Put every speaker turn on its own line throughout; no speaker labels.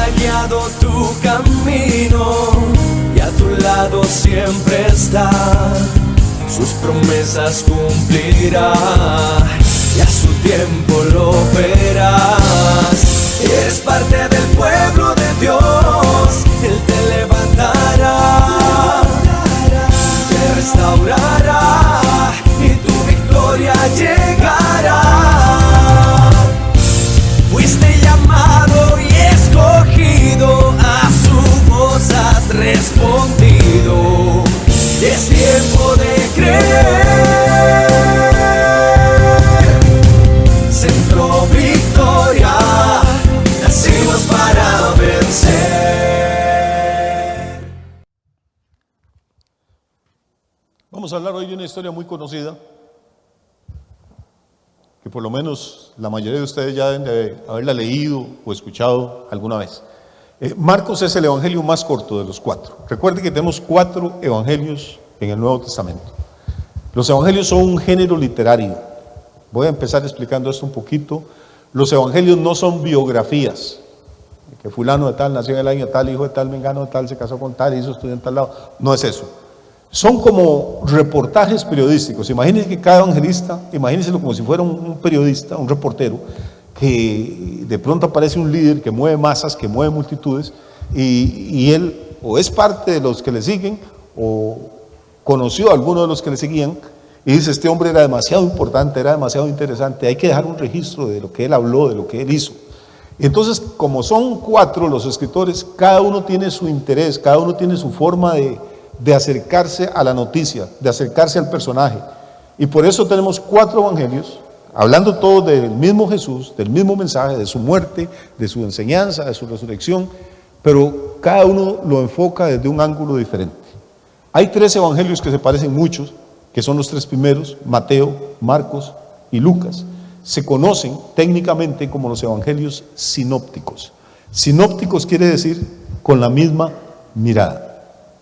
ha guiado tu camino y a tu lado siempre está. Sus promesas cumplirá y a su tiempo lo verás. Eres parte del pueblo de Dios, Él te levantará, te restaurará y tu victoria llegará. Fuiste llamado y escogido, a su voz has respondido. Es tiempo de creer. Centro Victoria, nacimos para vencer.
Vamos a hablar hoy de una historia muy conocida, que por lo menos la mayoría de ustedes ya deben de haberla leído o escuchado alguna vez. Marcos es el evangelio más corto de los 4. Recuerden que tenemos 4 evangelios en el Nuevo Testamento. Los evangelios son un género literario. Voy a empezar explicando esto un poquito. Los evangelios no son biografías, que fulano de tal nació en el año tal, hijo de tal, mengano de tal, se casó con tal, hizo estudio en tal lado. No es eso. Son como reportajes periodísticos. Imagínense que cada evangelista, imagínenselo como si fuera un periodista, un reportero, que de pronto aparece un líder que mueve masas, que mueve multitudes, y él o es parte de los que le siguen, o conoció a alguno de los que le seguían, y dice: este hombre era demasiado importante, era demasiado interesante, hay que dejar un registro de lo que él habló, de lo que él hizo. Entonces, como son 4 los escritores, cada uno tiene su interés, cada uno tiene su forma de acercarse a la noticia, de acercarse al personaje. Y por eso tenemos 4 evangelios, hablando todos del mismo Jesús, del mismo mensaje, de su muerte, de su enseñanza, de su resurrección, pero cada uno lo enfoca desde un ángulo diferente. Hay 3 evangelios que se parecen mucho, que son los 3 primeros, Mateo, Marcos y Lucas. Se conocen técnicamente como los evangelios sinópticos. Sinópticos quiere decir con la misma mirada.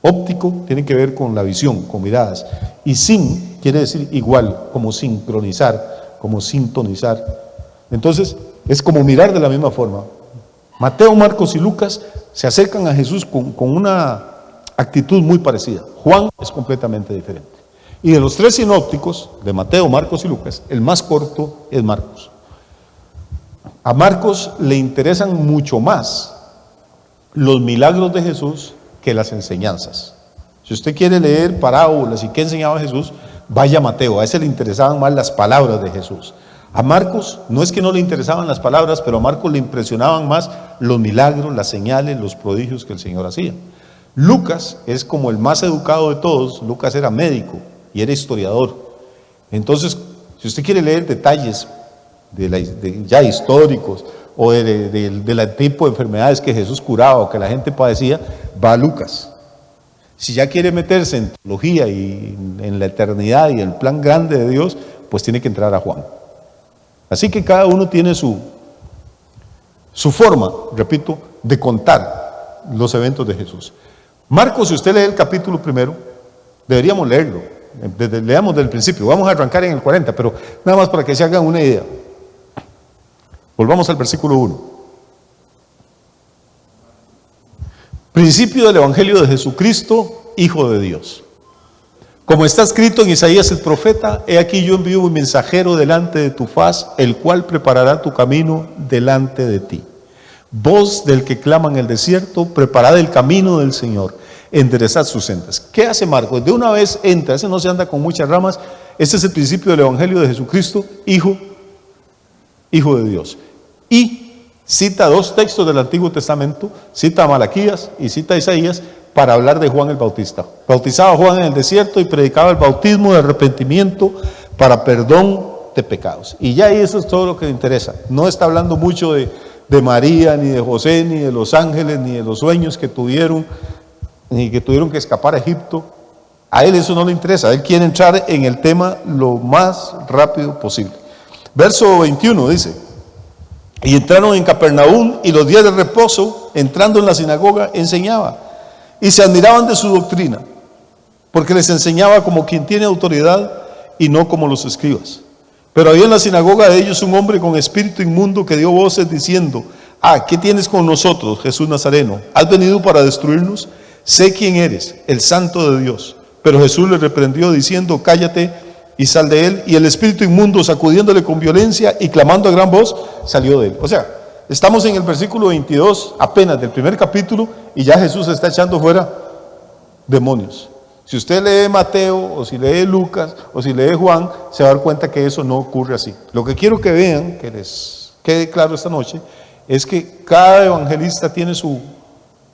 Óptico tiene que ver con la visión, con miradas. Y sin quiere decir igual, como sincronizar, como sintonizar. Entonces, es como mirar de la misma forma. Mateo, Marcos y Lucas se acercan a Jesús con una actitud muy parecida. Juan es completamente diferente. Y de los 3 sinópticos, de Mateo, Marcos y Lucas, el más corto es Marcos. A Marcos le interesan mucho más los milagros de Jesús que las enseñanzas. Si usted quiere leer parábolas y qué enseñaba Jesús, vaya a Mateo. A ese le interesaban más las palabras de Jesús. A Marcos no es que no le interesaban las palabras, pero a Marcos le impresionaban más los milagros, las señales, los prodigios que el Señor hacía. Lucas es como el más educado de todos. Lucas era médico y era historiador. Entonces, si usted quiere leer detalles ya históricos o del tipo de enfermedades que Jesús curaba o que la gente padecía, va a Lucas. Si ya quiere meterse en teología y en la eternidad y el plan grande de Dios, pues tiene que entrar a Juan. Así que cada uno tiene su forma, repito, de contar los eventos de Jesús. Marcos, si usted lee el capítulo 1, deberíamos leerlo, leamos del principio. Vamos a arrancar en el 40, pero nada más para que se hagan una idea. Volvamos al versículo 1. Principio del Evangelio de Jesucristo, Hijo de Dios. Como está escrito en Isaías el profeta: he aquí yo envío un mensajero delante de tu faz, el cual preparará tu camino delante de ti. Voz del que clama en el desierto: preparad el camino del Señor, enderezad sus sendas. ¿Qué hace Marcos? De una vez entra, ese no se anda con muchas ramas. Este es el principio del Evangelio de Jesucristo, Hijo de Dios. Y cita 2 textos del Antiguo Testamento, cita a Malaquías y cita a Isaías para hablar de Juan el Bautista. Bautizaba a Juan en el desierto y predicaba el bautismo de arrepentimiento para perdón de pecados. Y ya eso es todo lo que le interesa. No está hablando mucho de María, ni de José, ni de los ángeles, ni de los sueños que tuvieron, ni que tuvieron que escapar a Egipto. A él eso no le interesa. Él quiere entrar en el tema lo más rápido posible. Verso 21 dice: y entraron en Capernaum, y los días de reposo, entrando en la sinagoga, enseñaba. Y se admiraban de su doctrina, porque les enseñaba como quien tiene autoridad y no como los escribas. Pero había en la sinagoga de ellos un hombre con espíritu inmundo que dio voces diciendo: ¿qué tienes con nosotros, Jesús Nazareno? ¿Has venido para destruirnos? Sé quién eres, el Santo de Dios. Pero Jesús le reprendió diciendo, cállate y sal de él. Y el espíritu inmundo, sacudiéndole con violencia y clamando a gran voz, salió de él. O sea, estamos en el versículo 22 apenas del primer capítulo y ya Jesús está echando fuera demonios. Si usted lee Mateo, o si lee Lucas, o si lee Juan, se va a dar cuenta que eso no ocurre así. Lo que quiero que vean, que les quede claro esta noche, es que cada evangelista tiene su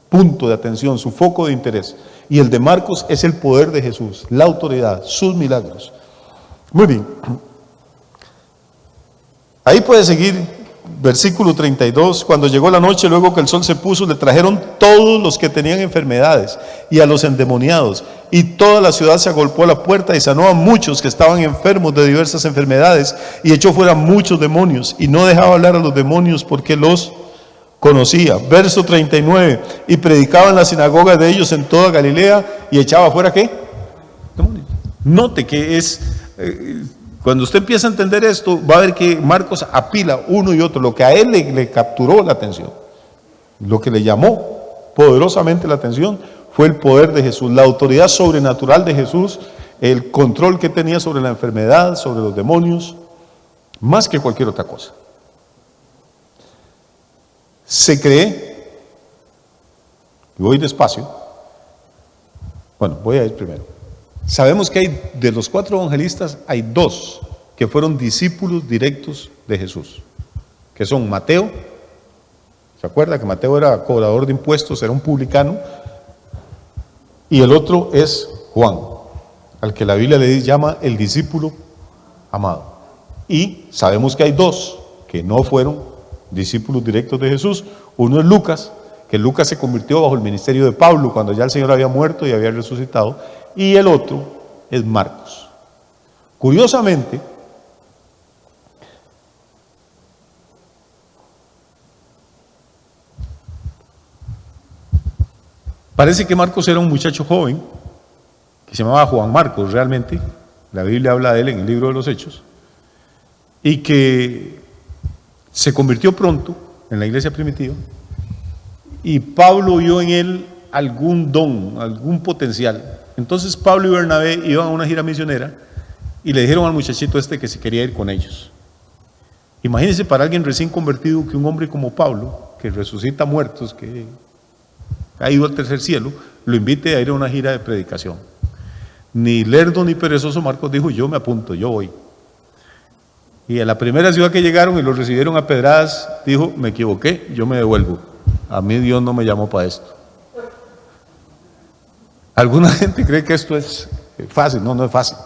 punto de atención, su foco de interés. Y el de Marcos es el poder de Jesús, la autoridad, sus milagros. Muy bien. Ahí puede seguir. Versículo 32, cuando llegó la noche, luego que el sol se puso, le trajeron todos los que tenían enfermedades y a los endemoniados, y toda la ciudad se agolpó a la puerta y sanó a muchos que estaban enfermos de diversas enfermedades, y echó fuera muchos demonios, y no dejaba hablar a los demonios porque los conocía. Verso 39, y predicaba en la sinagoga de ellos en toda Galilea, y echaba fuera ¿qué? Demonios. Note que es... cuando usted empieza a entender esto, va a ver que Marcos apila uno y otro. Lo que a él le capturó la atención, lo que le llamó poderosamente la atención, fue el poder de Jesús, la autoridad sobrenatural de Jesús, el control que tenía sobre la enfermedad, sobre los demonios, más que cualquier otra cosa. Se cree, y voy despacio, bueno, voy a ir primero. Sabemos que hay, de los 4 evangelistas, hay 2 que fueron discípulos directos de Jesús, que son Mateo. ¿Se acuerda que Mateo era cobrador de impuestos, era un publicano? Y el otro es Juan, al que la Biblia le llama el discípulo amado. Y sabemos que hay 2 que no fueron discípulos directos de Jesús. Uno es Lucas, que Lucas se convirtió bajo el ministerio de Pablo cuando ya el Señor había muerto y había resucitado. Y el otro es Marcos. Curiosamente, parece que Marcos era un muchacho joven, que se llamaba Juan Marcos realmente, la Biblia habla de él en el libro de los Hechos, y que se convirtió pronto en la iglesia primitiva, y Pablo vio en él algún don, algún potencial. Entonces Pablo y Bernabé iban a una gira misionera y le dijeron al muchachito este que se quería ir con ellos. Imagínense para alguien recién convertido que un hombre como Pablo, que resucita muertos, que ha ido al tercer cielo, lo invite a ir a una gira de predicación. Ni lerdo ni perezoso Marcos dijo, yo me apunto, yo voy. Y a la primera ciudad que llegaron y los recibieron a pedradas, dijo, me equivoqué, yo me devuelvo. A mí Dios no me llamó para esto. Alguna gente cree que esto es fácil, no es fácil.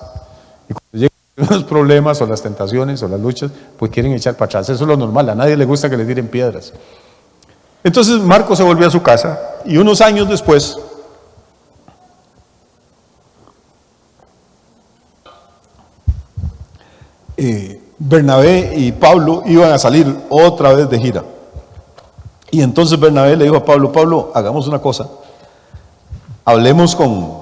Y cuando llegan los problemas o las tentaciones o las luchas, pues quieren echar para atrás. Eso es lo normal, a nadie le gusta que le tiren piedras. Entonces Marcos se volvió a su casa y unos años después, Bernabé y Pablo iban a salir otra vez de gira. Y entonces Bernabé le dijo a Pablo, Pablo, hagamos una cosa. Hablemos con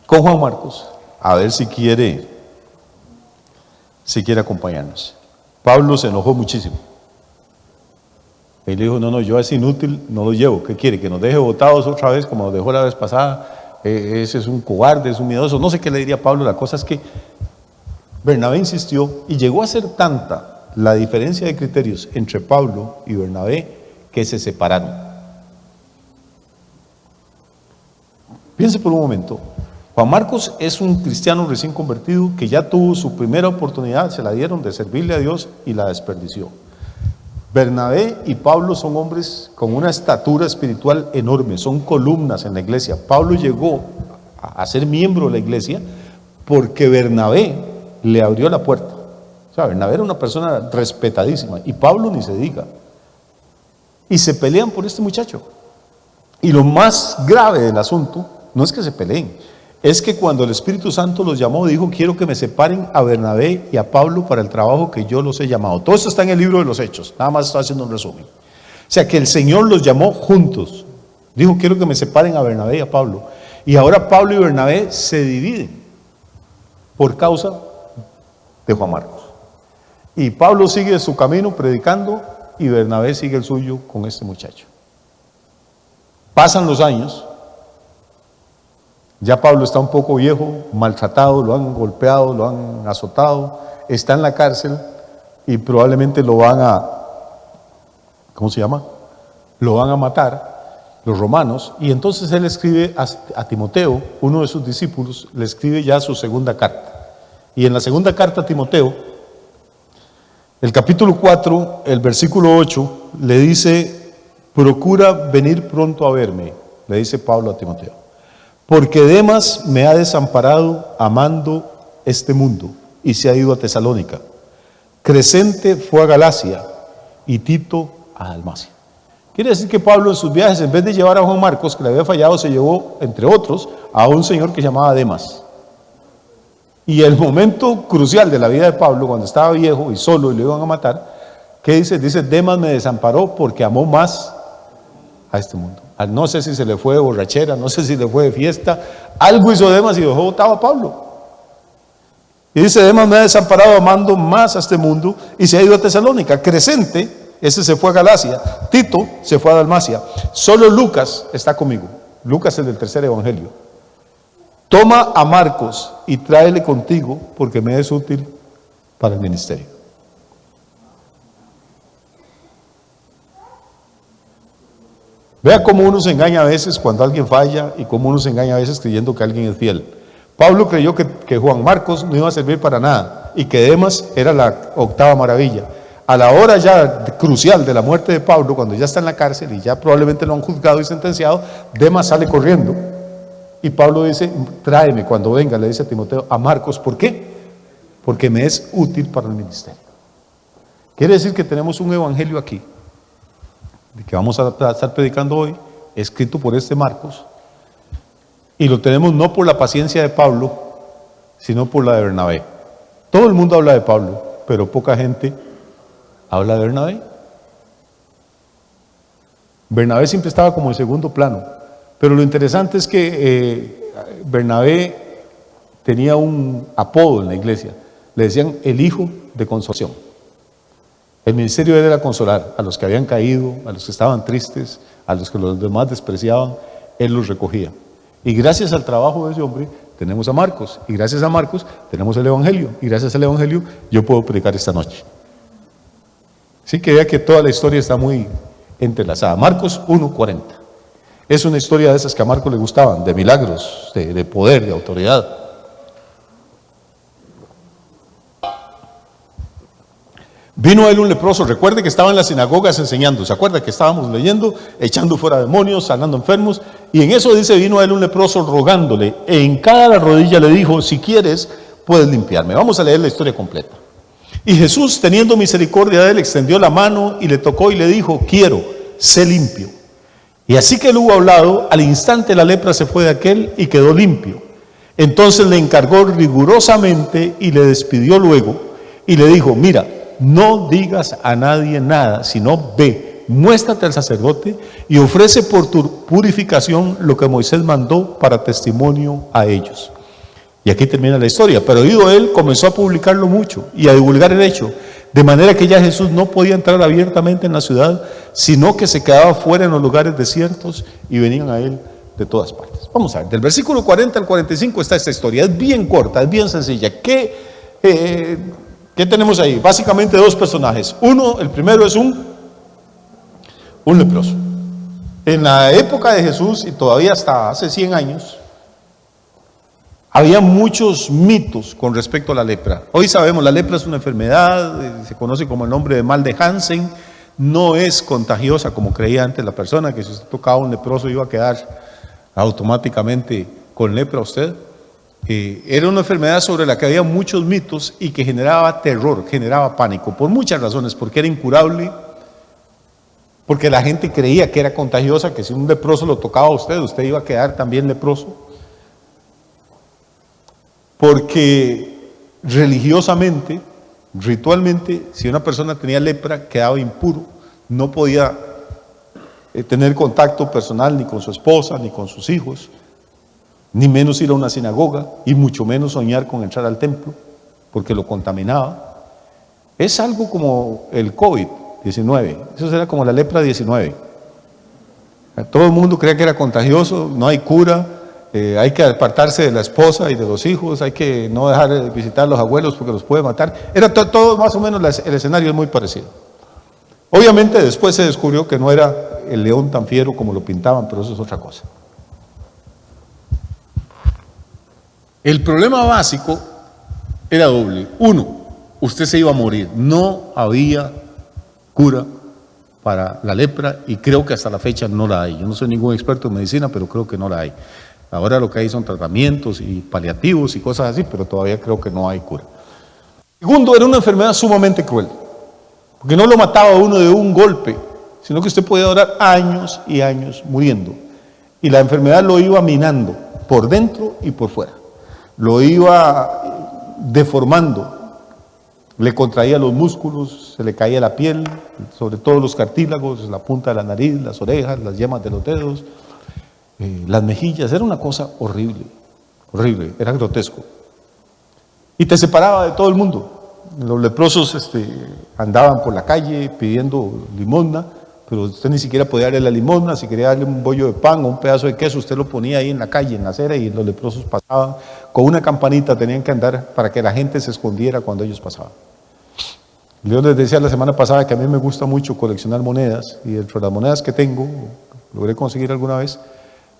Juan Marcos, a ver si quiere acompañarnos. Pablo se enojó muchísimo. Él dijo, no, yo es inútil, no lo llevo. ¿Qué quiere? ¿Que nos deje botados otra vez como nos dejó la vez pasada? Ese es un cobarde, es un miedoso. No sé qué le diría Pablo. La cosa es que Bernabé insistió y llegó a ser tanta la diferencia de criterios entre Pablo y Bernabé que se separaron. Piense por un momento, Juan Marcos es un cristiano recién convertido que ya tuvo su primera oportunidad, se la dieron de servirle a Dios y la desperdició. Bernabé y Pablo son hombres con una estatura espiritual enorme, son columnas en la iglesia. Pablo llegó a ser miembro de la iglesia porque Bernabé le abrió la puerta. O sea, Bernabé era una persona respetadísima y Pablo ni se diga. Y se pelean por este muchacho. Y lo más grave del asunto no es que se peleen, es que cuando el Espíritu Santo los llamó, dijo, quiero que me separen a Bernabé y a Pablo para el trabajo que yo los he llamado. Todo esto está en el libro de los Hechos, nada más estoy haciendo un resumen. O sea que el Señor los llamó juntos, dijo, quiero que me separen a Bernabé y a Pablo. Y ahora Pablo y Bernabé se dividen por causa de Juan Marcos. Y Pablo sigue su camino predicando y Bernabé sigue el suyo con este muchacho. Pasan los años, ya Pablo está un poco viejo, maltratado, lo han golpeado, lo han azotado, está en la cárcel y probablemente lo van a, ¿cómo se llama? Lo van a matar los romanos. Y entonces él escribe a Timoteo, uno de sus discípulos, le escribe ya su segunda carta. Y en la segunda carta a Timoteo, el capítulo 4, el versículo 8, le dice: procura venir pronto a verme, le dice Pablo a Timoteo, porque Demas me ha desamparado amando este mundo y se ha ido a Tesalónica. Crescente fue a Galacia y Tito a Dalmacia. Quiere decir que Pablo en sus viajes, en vez de llevar a Juan Marcos, que le había fallado, se llevó, entre otros, a un señor que se llamaba Demas. Y el momento crucial de la vida de Pablo, cuando estaba viejo y solo y lo iban a matar, ¿qué dice? Dice: Demas me desamparó porque amó más a este mundo. No sé si se le fue de borrachera, no sé si le fue de fiesta, algo hizo Demas y dejó botado a Pablo. Y dice: Demas me ha desamparado amando más a este mundo y se ha ido a Tesalónica. Crescente, ese se fue a Galacia, Tito se fue a Dalmacia, solo Lucas está conmigo. Lucas es del tercer evangelio. Toma a Marcos y tráele contigo porque me es útil para el ministerio. Vea cómo uno se engaña a veces cuando alguien falla y cómo uno se engaña a veces creyendo que alguien es fiel. Pablo creyó que Juan Marcos no iba a servir para nada y que Demas era la octava maravilla. A la hora ya crucial de la muerte de Pablo, cuando ya está en la cárcel y ya probablemente lo han juzgado y sentenciado, Demas sale corriendo y Pablo dice: tráeme cuando venga, le dice a Timoteo, a Marcos. ¿Por qué? Porque me es útil para el ministerio. Quiere decir que tenemos un evangelio aquí, de que vamos a estar predicando hoy, escrito por este Marcos, y lo tenemos no por la paciencia de Pablo, sino por la de Bernabé. Todo el mundo habla de Pablo, pero poca gente habla de Bernabé. Bernabé siempre estaba como en segundo plano, pero lo interesante es que Bernabé tenía un apodo en la iglesia, le decían el hijo de consolación. El ministerio de él era consolar a los que habían caído, a los que estaban tristes, a los que los demás despreciaban, él los recogía. Y gracias al trabajo de ese hombre tenemos a Marcos, y gracias a Marcos tenemos el evangelio, y gracias al evangelio yo puedo predicar esta noche. Así que vea que toda la historia está muy entrelazada. Marcos 1:40 es una historia de esas que a Marcos le gustaban, de milagros, de poder, de autoridad. Vino a él un leproso. Recuerde que estaba en las sinagogas enseñando. ¿Se acuerda que estábamos leyendo? Echando fuera demonios, sanando enfermos. Y en eso dice: vino a él un leproso rogándole. En cada rodilla le dijo: si quieres, puedes limpiarme. Vamos a leer la historia completa. Y Jesús, teniendo misericordia de él, extendió la mano y le tocó y le dijo: quiero, sé limpio. Y así que él hubo hablado, al instante la lepra se fue de aquel y quedó limpio. Entonces le encargó rigurosamente y le despidió luego y le dijo: mira, no digas a nadie nada, sino ve, muéstrate al sacerdote y ofrece por tu purificación lo que Moisés mandó para testimonio a ellos. Y aquí termina la historia. Pero oído él, comenzó a publicarlo mucho y a divulgar el hecho, de manera que ya Jesús no podía entrar abiertamente en la ciudad, sino que se quedaba fuera en los lugares desiertos y venían a él de todas partes. Vamos a ver, del versículo 40 al 45 está esta historia. Es bien corta, es bien sencilla. ¿Qué tenemos ahí? Básicamente dos personajes. Uno, el primero es un leproso. En la época de Jesús y todavía hasta hace 100 años, había muchos mitos con respecto a la lepra. Hoy sabemos, la lepra es una enfermedad, se conoce como el nombre de mal de Hansen, no es contagiosa como creía antes la persona, que si usted tocaba a un leproso iba a quedar automáticamente con lepra usted. Era una enfermedad sobre la que había muchos mitos y que generaba terror, generaba pánico, por muchas razones, porque era incurable, porque la gente creía que era contagiosa, que si un leproso lo tocaba a usted, usted iba a quedar también leproso, porque religiosamente, ritualmente, si una persona tenía lepra, quedaba impuro, no podía tener contacto personal ni con su esposa, ni con sus hijos, ni menos ir a una sinagoga, y mucho menos soñar con entrar al templo, porque lo contaminaba. Es algo como el COVID-19, eso será como la lepra 19. Todo el mundo creía que era contagioso, no hay cura, hay que apartarse de la esposa y de los hijos, hay que no dejar de visitar a los abuelos porque los puede matar. Era todo más o menos, el escenario es muy parecido. Obviamente después se descubrió que no era el león tan fiero como lo pintaban, pero eso es otra cosa. El problema básico era doble. Uno, usted se iba a morir. No había cura para la lepra y creo que hasta la fecha no la hay. Yo no soy ningún experto en medicina, pero creo que no la hay. Ahora lo que hay son tratamientos y paliativos y cosas así, pero todavía creo que no hay cura. Segundo, era una enfermedad sumamente cruel, porque no lo mataba a uno de un golpe, sino que usted podía durar años y años muriendo. Y la enfermedad lo iba minando por dentro y por fuera. Lo iba deformando. Le contraía los músculos, se le caía la piel, sobre todo los cartílagos, la punta de la nariz, las orejas, las yemas de los dedos, las mejillas. Era una cosa horrible, horrible, era grotesco. Y te separaba de todo el mundo. Los leprosos andaban por la calle pidiendo limosna, pero usted ni siquiera podía darle la limosna. Si quería darle un bollo de pan o un pedazo de queso, usted lo ponía ahí en la calle, en la acera, y los leprosos pasaban. Con una campanita tenían que andar para que la gente se escondiera cuando ellos pasaban. Yo les decía la semana pasada que a mí me gusta mucho coleccionar monedas, y dentro de las monedas que tengo, logré conseguir alguna vez,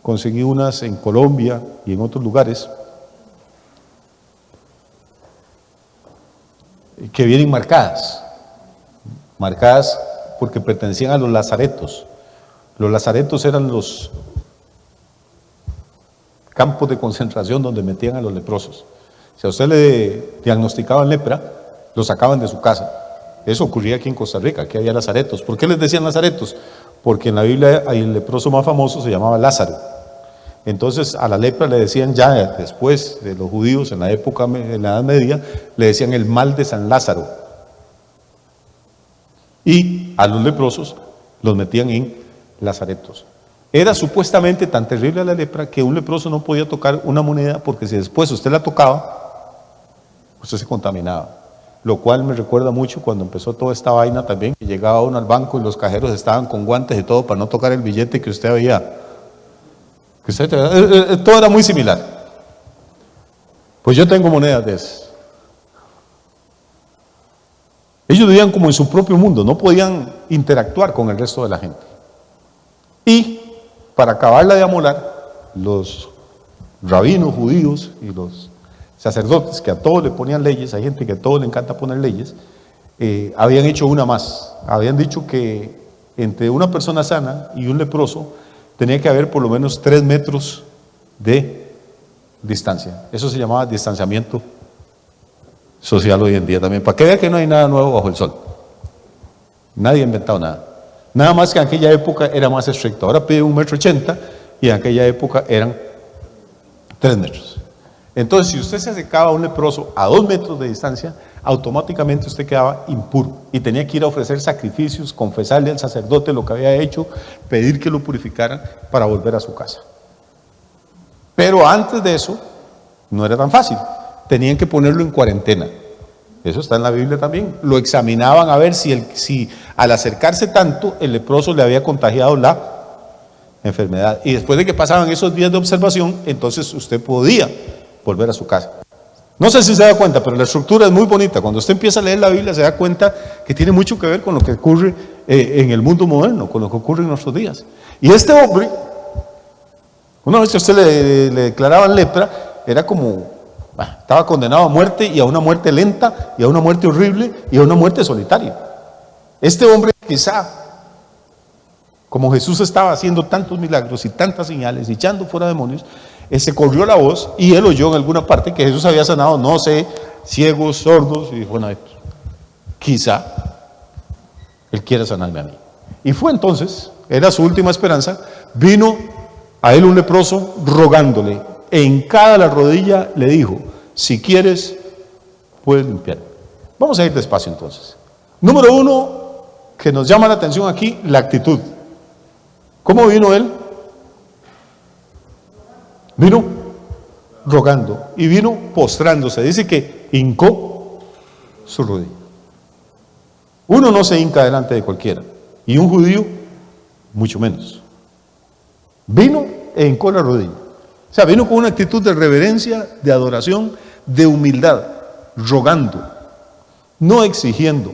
conseguí unas en Colombia y en otros lugares, que vienen marcadas porque pertenecían a los lazaretos. Los lazaretos eran los campos de concentración donde metían a los leprosos. Si a usted le diagnosticaban lepra, lo sacaban de su casa. Eso ocurría aquí en Costa Rica, aquí había lazaretos. ¿Por qué les decían lazaretos? Porque en la Biblia el leproso más famoso se llamaba Lázaro. Entonces a la lepra le decían, ya después de los judíos, en la época, en la Edad Media, le decían el mal de San Lázaro. Y a los leprosos los metían en lazaretos. Era supuestamente tan terrible la lepra que un leproso no podía tocar una moneda, porque si después usted la tocaba, usted se contaminaba. Lo cual me recuerda mucho cuando empezó toda esta vaina también, que llegaba uno al banco y los cajeros estaban con guantes y todo para no tocar el billete que usted veía. Todo era muy similar. Pues yo tengo monedas de esas. Ellos vivían como en su propio mundo, no podían interactuar con el resto de la gente. Y para acabarla de amolar, los rabinos judíos y los sacerdotes, que a todos le ponían leyes, hay gente que a todos le encanta poner leyes, habían hecho una más. Habían dicho que entre una persona sana y un leproso tenía que haber por lo menos 3 metros de distancia. Eso se llamaba distanciamiento social hoy en día también. Para que vea que no hay nada nuevo bajo el sol. Nadie ha inventado nada. Nada más que en aquella época era más estricto. Ahora pide 1,80 m y en aquella época eran 3 metros. Entonces, si usted se acercaba a un leproso a 2 metros de distancia, automáticamente usted quedaba impuro y tenía que ir a ofrecer sacrificios, confesarle al sacerdote lo que había hecho, pedir que lo purificaran para volver a su casa. Pero antes de eso, no era tan fácil. Tenían que ponerlo en cuarentena. Eso está en la Biblia también. Lo examinaban a ver si al acercarse tanto, el leproso le había contagiado la enfermedad. Y después de que pasaban esos días de observación, entonces usted podía volver a su casa. No sé si se da cuenta, pero la estructura es muy bonita. Cuando usted empieza a leer la Biblia se da cuenta que tiene mucho que ver con lo que ocurre en el mundo moderno, con lo que ocurre en nuestros días. Y este hombre, una vez que a usted le declaraban lepra, era como, estaba condenado a muerte, y a una muerte lenta, y a una muerte horrible, y a una muerte solitaria. Este hombre quizá, como Jesús estaba haciendo tantos milagros y tantas señales, y echando fuera demonios, se corrió la voz y él oyó en alguna parte que Jesús había sanado, no sé, ciegos, sordos, y dijo, bueno, quizá él quiere sanarme a mí. Y fue entonces, era su última esperanza, vino a él un leproso rogándole, en cada la rodilla le dijo, si quieres, puedes limpiar. Vamos a ir despacio entonces. Número 1, que nos llama la atención aquí, la actitud. ¿Cómo vino él? Vino rogando y vino postrándose. Dice que hincó su rodilla. Uno no se hinca delante de cualquiera, y un judío mucho menos. Vino e hincó la rodilla. O sea, vino con una actitud de reverencia, de adoración, de humildad, rogando, no exigiendo.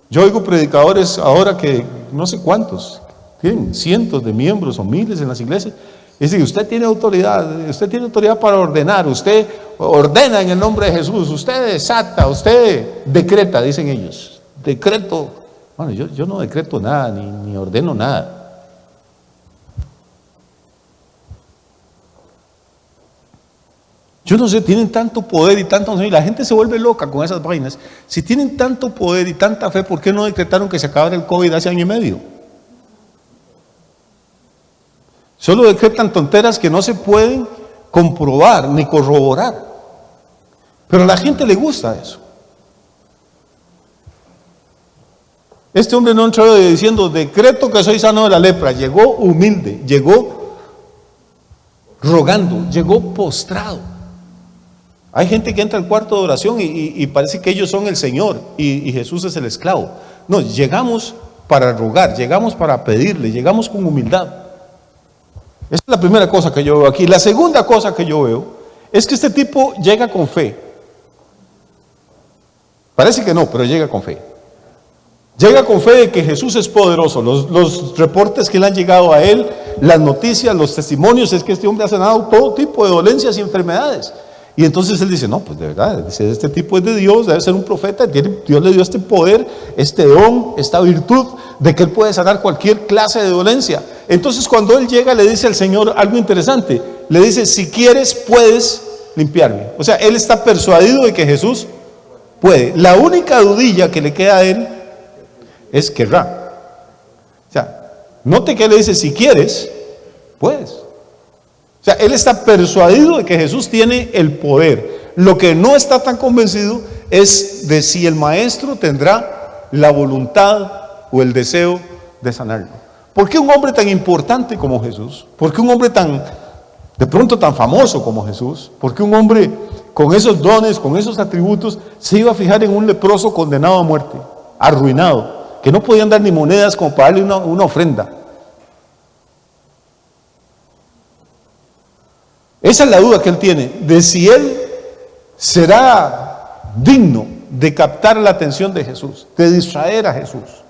Yo oigo predicadores ahora que no sé cuántos, tienen cientos de miembros o miles en las iglesias. Es decir, usted tiene autoridad para ordenar, usted ordena en el nombre de Jesús, usted desata, usted decreta, dicen ellos. Decreto. Bueno, yo no decreto nada, ni ordeno nada. Yo no sé, tienen tanto poder y tanto, y la gente se vuelve loca con esas vainas. Si tienen tanto poder y tanta fe, ¿por qué no decretaron que se acabara el COVID hace año y medio? Solo decretan tonteras que no se pueden comprobar ni corroborar. Pero a la gente le gusta eso. Este hombre no entró diciendo, decreto que soy sano de la lepra. Llegó humilde, llegó rogando, llegó postrado. Hay gente que entra al cuarto de oración y parece que ellos son el Señor y Jesús es el esclavo. No, llegamos para rogar, llegamos para pedirle, llegamos con humildad. Esa es la primera cosa que yo veo aquí. La segunda cosa que yo veo es que este tipo llega con fe. Parece que no, pero llega con fe. Llega con fe de que Jesús es poderoso. Los reportes que le han llegado a él, las noticias, los testimonios, es que este hombre ha sanado todo tipo de dolencias y enfermedades. Y entonces él dice, no, pues de verdad, dice, este tipo es de Dios, debe ser un profeta, Dios le dio este poder, este don, esta virtud de que él puede sanar cualquier clase de dolencia. Entonces cuando él llega le dice al Señor algo interesante, le dice, si quieres puedes limpiarme. O sea, él está persuadido de que Jesús puede. La única dudilla que le queda a él es querrá. O sea, note que él le dice, si quieres, puedes. O sea, él está persuadido de que Jesús tiene el poder. Lo que no está tan convencido es de si el maestro tendrá la voluntad o el deseo de sanarlo. ¿Por qué un hombre tan importante como Jesús? ¿Por qué un hombre de pronto tan famoso como Jesús? ¿Por qué un hombre con esos dones, con esos atributos, se iba a fijar en un leproso condenado a muerte, arruinado, que no podían dar ni monedas como para darle una ofrenda? Esa es la duda que él tiene, de si él será digno de captar la atención de Jesús, de distraer a Jesús.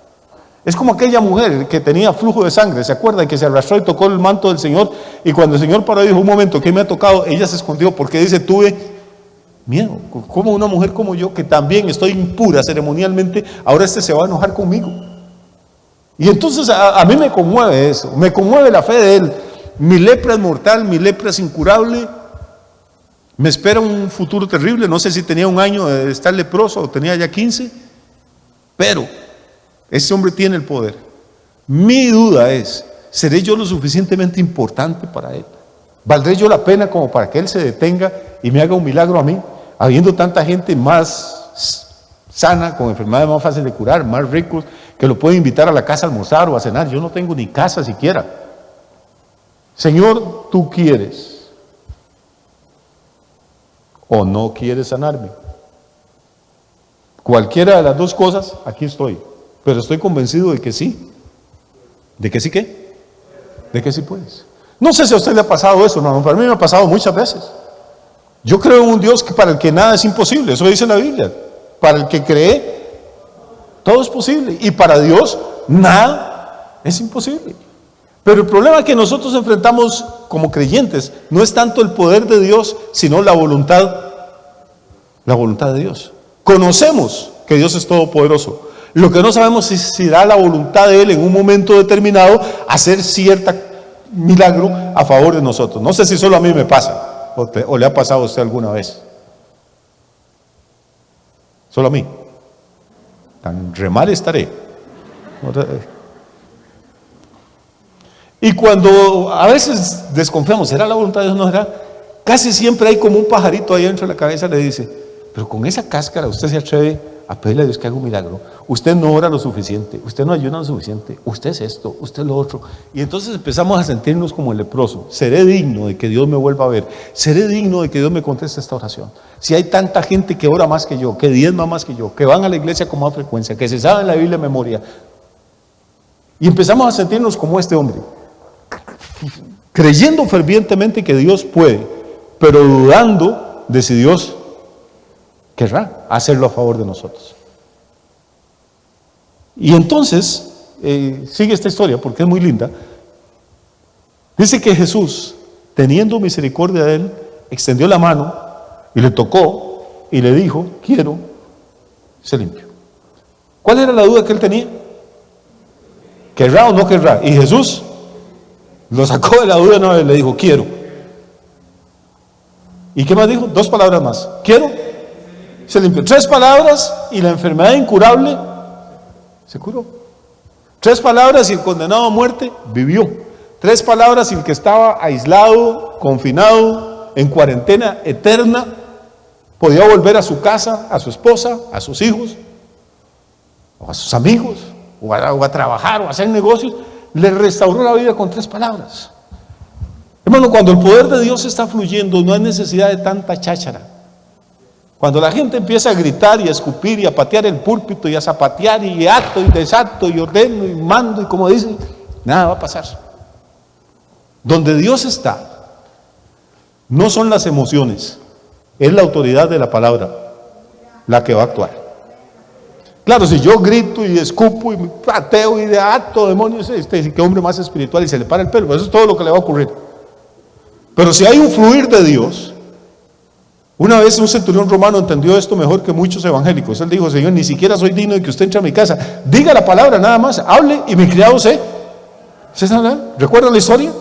Es como aquella mujer que tenía flujo de sangre, ¿se acuerdan? Que se arrastró y tocó el manto del Señor, y cuando el Señor paró y dijo, un momento, ¿qué me ha tocado? Ella se escondió porque dice, tuve miedo. Como una mujer como yo, que también estoy impura ceremonialmente, ahora se va a enojar conmigo. Y entonces a mí me conmueve eso, me conmueve la fe de él. Mi lepra es mortal, mi lepra es incurable, me espera un futuro terrible. No sé si tenía un año de estar leproso o tenía ya 15, pero ese hombre tiene el poder. Mi duda es, ¿seré yo lo suficientemente importante para él? ¿Valdré yo la pena como para que él se detenga y me haga un milagro a mí, habiendo tanta gente más sana, con enfermedades más fáciles de curar, más ricos, que lo pueden invitar a la casa a almorzar o a cenar? Yo no tengo ni casa siquiera. Señor, ¿tú quieres o no quieres sanarme? Cualquiera de las dos cosas, aquí estoy. Pero estoy convencido de que sí. ¿De que sí qué? De que sí puedes. No sé si a usted le ha pasado eso, hermano, pero a mí me ha pasado muchas veces. Yo creo en un Dios que para el que nada es imposible, eso dice la Biblia. Para el que cree, todo es posible. Y para Dios, nada es imposible. Pero el problema que nosotros enfrentamos como creyentes no es tanto el poder de Dios, sino la voluntad de Dios. Conocemos que Dios es todopoderoso. Lo que no sabemos es si da la voluntad de Él en un momento determinado hacer cierto milagro a favor de nosotros. No sé si solo a mí me pasa o le ha pasado a usted alguna vez. Solo a mí. Tan re mal estaré. Y cuando a veces desconfiamos, ¿será la voluntad de Dios o no será? Casi siempre hay como un pajarito ahí dentro de la cabeza, le dice, pero con esa cáscara usted se atreve a pedirle a Dios que haga un milagro. Usted no ora lo suficiente, usted no ayuda lo suficiente, usted es esto, usted es lo otro. Y entonces empezamos a sentirnos como el leproso. Seré digno de que Dios me vuelva a ver, seré digno de que Dios me conteste esta oración. Si hay tanta gente que ora más que yo, que diezma más que yo, que van a la iglesia con más frecuencia, que se saben la Biblia de memoria. Y empezamos a sentirnos como este hombre, creyendo fervientemente que Dios puede, pero dudando de si Dios querrá hacerlo a favor de nosotros. Y entonces, sigue esta historia porque es muy linda. Dice que Jesús, teniendo misericordia de él, extendió la mano y le tocó y le dijo: quiero ser limpio. ¿Cuál era la duda que él tenía? ¿Querrá o no querrá? Y Jesús lo sacó de la duda una vez, le dijo: quiero. ¿Y qué más dijo? 2 palabras más: quiero ser limpio. 3 palabras y la enfermedad incurable se curó. 3 palabras y el condenado a muerte vivió. 3 palabras y el que estaba aislado, confinado, en cuarentena eterna, podía volver a su casa, a su esposa, a sus hijos, o a sus amigos, o a trabajar, o a hacer negocios. Le restauró la vida con 3 palabras. Hermano, cuando el poder de Dios está fluyendo, no hay necesidad de tanta cháchara. Cuando la gente empieza a gritar y a escupir y a patear el púlpito y a zapatear y ato y desato y ordeno y mando y como dicen, nada va a pasar. Donde Dios está, no son las emociones, es la autoridad de la palabra la que va a actuar. Claro, si yo grito y escupo y pateo y ato demonios, qué hombre más espiritual, y se le para el pelo, eso es todo lo que le va a ocurrir. Pero si hay un fluir de Dios, una vez un centurión romano entendió esto mejor que muchos evangélicos. Él dijo: Señor, ni siquiera soy digno de que usted entre a mi casa, diga la palabra nada más, hable y mi criado se sanará. ¿Recuerdan la historia?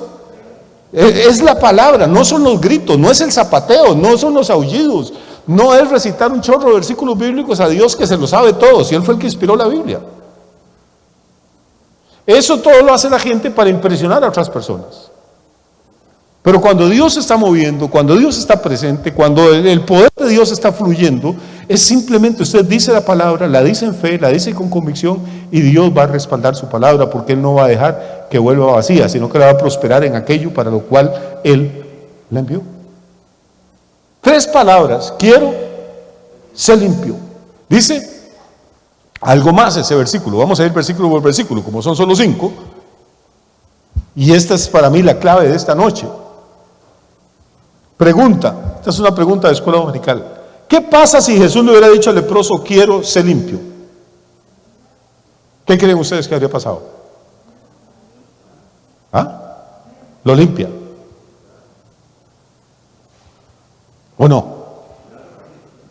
Es la palabra, no son los gritos, no es el zapateo, no son los aullidos, no es recitar un chorro de versículos bíblicos a Dios que se lo sabe todo, si Él fue el que inspiró la Biblia. Eso todo lo hace la gente para impresionar a otras personas. Pero cuando Dios se está moviendo, cuando Dios está presente, cuando el poder de Dios está fluyendo, es simplemente usted dice la palabra, la dice en fe, la dice con convicción, y Dios va a respaldar su palabra, porque Él no va a dejar que vuelva vacía, sino que la va a prosperar en aquello para lo cual Él la envió. 3 palabras: quiero ser limpio. Dice algo más ese versículo. Vamos a ir versículo por versículo, como son solo 5. Y esta es para mí la clave de esta noche. Pregunta, esta es una pregunta de escuela dominical: ¿qué pasa si Jesús le hubiera dicho al leproso: quiero ser limpio? ¿Qué creen ustedes que habría pasado? ¿Ah? ¿Lo limpia? ¿O no?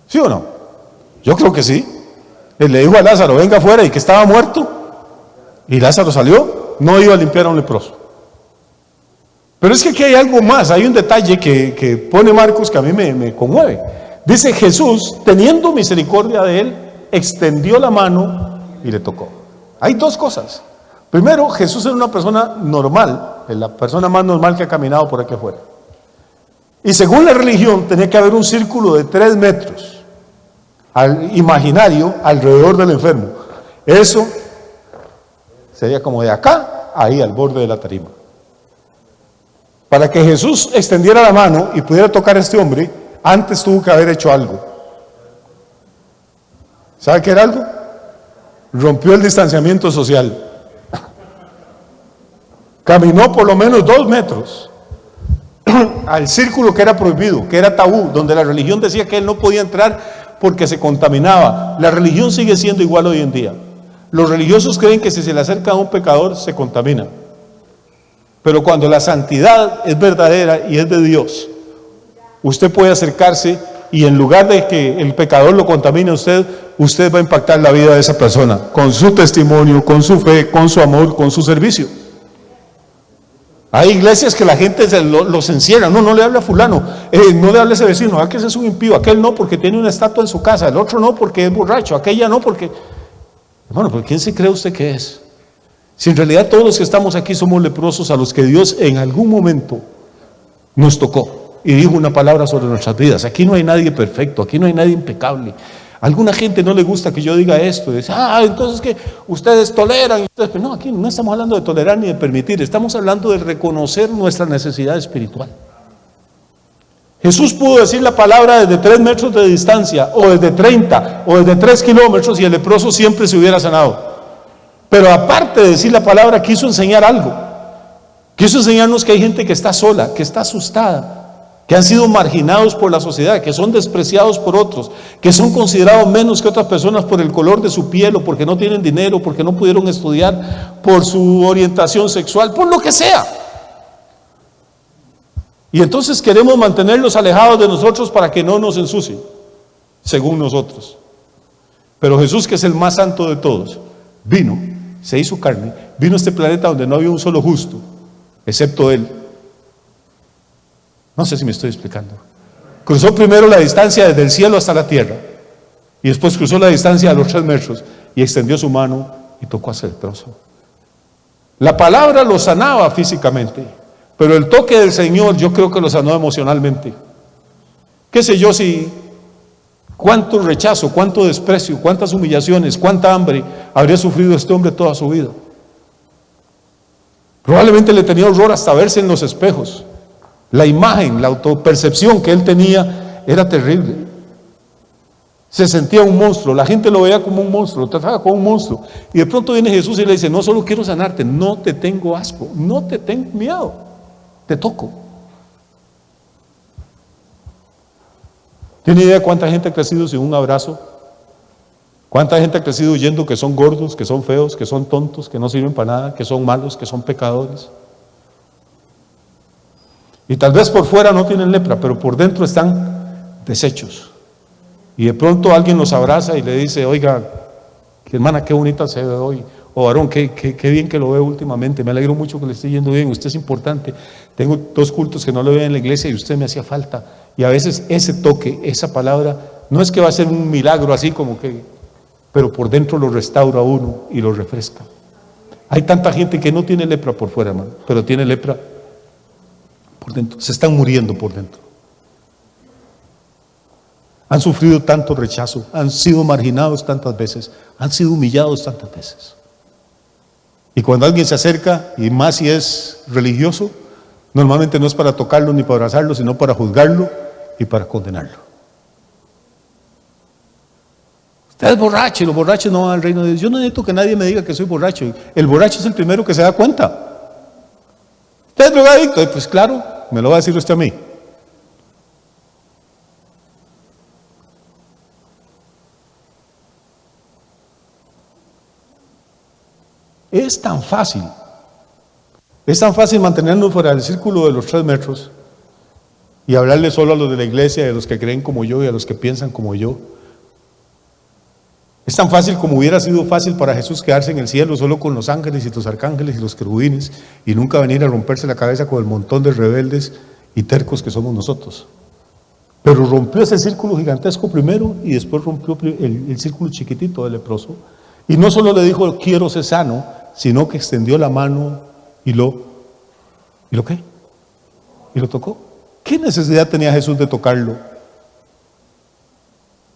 ¿Sí o no? Yo creo que sí. Él le dijo a Lázaro: venga afuera, y que estaba muerto, y Lázaro salió. No iba a limpiar a un leproso. Pero es que aquí hay algo más, hay un detalle que pone Marcos que a mí me conmueve. Dice: Jesús, teniendo misericordia de él, extendió la mano y le tocó. Hay 2 cosas. Primero, Jesús era una persona normal, es la persona más normal que ha caminado por aquí afuera. Y según la religión, tenía que haber un círculo de 3 metros imaginario alrededor del enfermo. Eso sería como de acá, ahí al borde de la tarima. Para que Jesús extendiera la mano y pudiera tocar a este hombre, antes tuvo que haber hecho algo. ¿Sabe qué era algo? Rompió el distanciamiento social. Caminó por lo menos 2 metros al círculo que era prohibido, que era tabú, donde la religión decía que él no podía entrar porque se contaminaba. La religión sigue siendo igual hoy en día. Los religiosos creen que si se le acerca a un pecador se contamina. Pero cuando la santidad es verdadera y es de Dios, usted puede acercarse y en lugar de que el pecador lo contamine a usted, usted va a impactar la vida de esa persona con su testimonio, con su fe, con su amor, con su servicio. Hay iglesias que la gente los encierra: no le hable a fulano, no le hable a ese vecino, aquel ese es un impío, aquel no porque tiene una estatua en su casa, el otro no porque es borracho, aquella no porque... Hermano, ¿pero quién se cree usted que es? Si en realidad todos los que estamos aquí somos leprosos a los que Dios en algún momento nos tocó y dijo una palabra sobre nuestras vidas. Aquí no hay nadie perfecto, aquí no hay nadie impecable, A alguna gente no le gusta que yo diga esto. Dice, entonces que ustedes toleran. Pero no, aquí no estamos hablando de tolerar ni de permitir. Estamos hablando de reconocer nuestra necesidad espiritual. Jesús pudo decir la palabra desde 3 metros de distancia, o desde 30, o desde 3 kilómetros, y el leproso siempre se hubiera sanado. Pero aparte de decir la palabra, quiso enseñar algo. Quiso enseñarnos que hay gente que está sola, que está asustada, que han sido marginados por la sociedad, que son despreciados por otros, que son considerados menos que otras personas por el color de su piel, o porque no tienen dinero, porque no pudieron estudiar, por su orientación sexual, por lo que sea. Y entonces queremos mantenerlos alejados de nosotros para que no nos ensucien, según nosotros. Pero Jesús, que es el más santo de todos, vino, se hizo carne, vino a este planeta donde no había un solo justo, excepto Él. No sé si me estoy explicando. Cruzó primero la distancia desde el cielo hasta la tierra, y después cruzó la distancia a los 3 metros, y extendió su mano y tocó a ese leproso. La palabra lo sanaba físicamente, pero el toque del Señor yo creo que lo sanó emocionalmente. Qué sé yo si cuánto rechazo, cuánto desprecio, cuántas humillaciones, cuánta hambre habría sufrido este hombre toda su vida. Probablemente le tenía horror hasta verse en los espejos. La imagen, la autopercepción que él tenía era terrible. Se sentía un monstruo, la gente lo veía como un monstruo, lo trataba como un monstruo. Y de pronto viene Jesús y le dice, no solo quiero sanarte, no te tengo asco, no te tengo miedo, te toco. ¿Tiene idea cuánta gente ha crecido sin un abrazo? ¿Cuánta gente ha crecido oyendo que son gordos, que son feos, que son tontos, que no sirven para nada, que son malos, que son pecadores? Y tal vez por fuera no tienen lepra, pero por dentro están deshechos. Y de pronto alguien los abraza y le dice, oiga, hermana, qué bonita se ve hoy. O varón, qué bien que lo veo últimamente. Me alegro mucho que le esté yendo bien. Usted es importante. Tengo 2 cultos que no lo veo en la iglesia y usted me hacía falta. Y a veces ese toque, esa palabra, no es que va a ser un milagro así como que, pero por dentro lo restaura a uno y lo refresca. Hay tanta gente que no tiene lepra por fuera, hermano, pero tiene lepra por dentro. Se están muriendo por dentro. Han sufrido tanto rechazo, han sido marginados tantas veces, han sido humillados tantas veces. Y cuando alguien se acerca, y más si es religioso, normalmente no es para tocarlo ni para abrazarlo, sino para juzgarlo y para condenarlo. Usted es borracho, y los borrachos no van al reino de Dios. Yo no necesito que nadie me diga que soy borracho. El borracho es el primero que se da cuenta. ¿Usted es drogadicto? Pues claro, me lo va a decir usted a mí. Es tan fácil mantenernos fuera del círculo de los 3 metros y hablarle solo a los de la iglesia, a los que creen como yo y a los que piensan como yo. Es tan fácil como hubiera sido fácil para Jesús quedarse en el cielo solo con los ángeles y los arcángeles y los querubines y nunca venir a romperse la cabeza con el montón de rebeldes y tercos que somos nosotros. Pero rompió ese círculo gigantesco primero y después rompió el círculo chiquitito del leproso. Y no solo le dijo, quiero ser sano, sino que extendió la mano y lo tocó. ¿Qué necesidad tenía Jesús de tocarlo?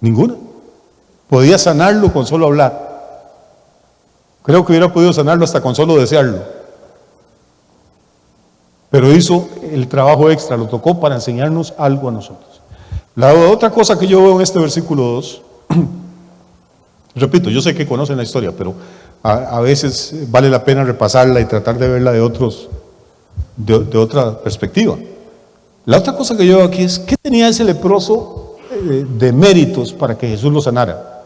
Ninguna. Podía sanarlo con solo hablar. Creo que hubiera podido sanarlo hasta con solo desearlo. Pero hizo el trabajo extra, lo tocó para enseñarnos algo a nosotros. La otra cosa que yo veo en este versículo 2, repito, yo sé que conocen la historia, pero a veces vale la pena repasarla y tratar de verla de otra perspectiva. La otra cosa que yo veo aquí es, ¿qué tenía ese leproso de méritos para que Jesús lo sanara?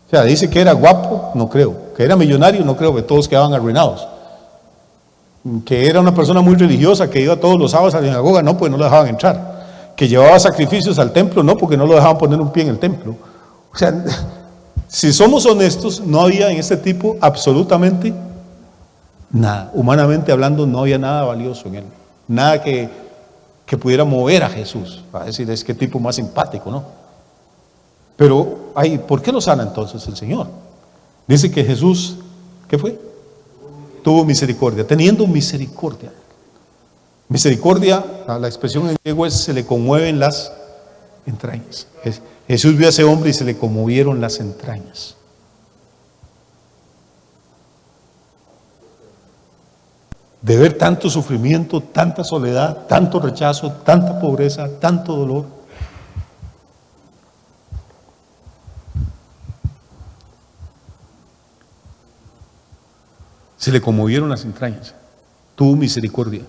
O sea, dice que era guapo, no creo. Que era millonario, no creo, que todos quedaban arruinados. Que era una persona muy religiosa, que iba todos los sábados a la sinagoga, no, pues no lo dejaban entrar. Que llevaba sacrificios al templo, no, porque no lo dejaban poner un pie en el templo. O sea, si somos honestos, no había en este tipo absolutamente nada. Humanamente hablando, no había nada valioso en él. Nada que pudiera mover a Jesús. A decir, es que tipo más simpático, ¿no? Pero, ¿por qué lo sana entonces el Señor? Dice que Jesús, ¿qué fue? Tuvo misericordia, teniendo misericordia. Misericordia, la expresión en griego es, se le conmueven las entrañas. Jesús vio a ese hombre y se le conmovieron las entrañas. De ver tanto sufrimiento, tanta soledad, tanto rechazo, tanta pobreza, tanto dolor. Se le conmovieron las entrañas. Tuvo misericordia.